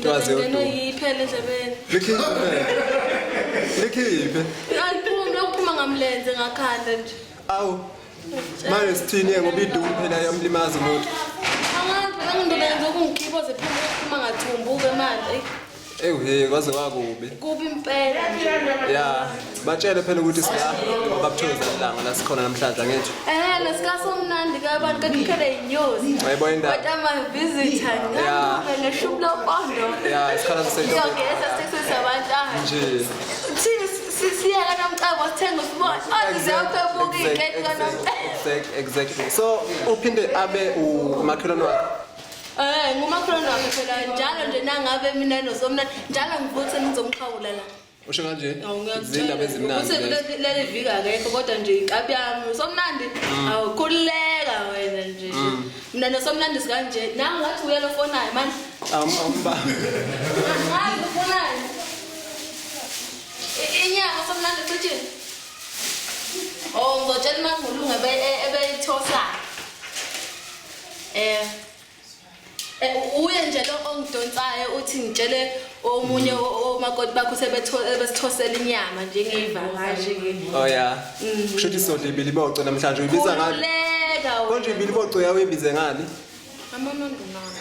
Ngena yiphele endlebeni. Likhiphe. Lokuphuma ngamlenze ngakhanda nje. Awu. Manje sithini ngoba idumi phela yamlimaza umuntu. Angibenza ukungikhipha zephuma ngathumbuke manje. Kwaze kwakubi. Kubi impela nje. Ya, batshele phela ukuthi sila babuthoza ilanga la sikhona namhlanje angithi. Lesikasomnandi kabantu kakhele inyosi. Hayibo indaba. Kodwa ama visitor ngale shubula pondo. Ya, isikhala sisento. Ngiyogeza sesizabantwana. Nje. Thina siyaka namcabo sithenga usibona. Azizaphebuka igate kanomcebo. Exactly. So uphinde abe umakhelwane wakho. Ngumakhelwane wakhe phela njalo nje nangabe mina nosomnandi njalo ngivuthe ngizomqhawula la. Usho kanje? Izindaba ezimnandi. Uthi leli vika akekho kodwa nje inkabi yami somnandi awukhuleka wena nje. Mina nosomnandi sikanje nangathi uyelo fonayo manje. Amba. Ngazi ufonayo. Inyanga somnandi futhi. Ngizotshela mangulunga ebeyithosa. Uye nje lo ongidonsayo uthi ngitshele omunye omakoti bakho sebesithosela inyama njengeyivakashi ke. Oh yeah. Kushuthi isodle ibili boco namhlanje uyibiza ngani? Khuleka wena. Konje ibili boco yawe ibize ngani? Amanondo nami.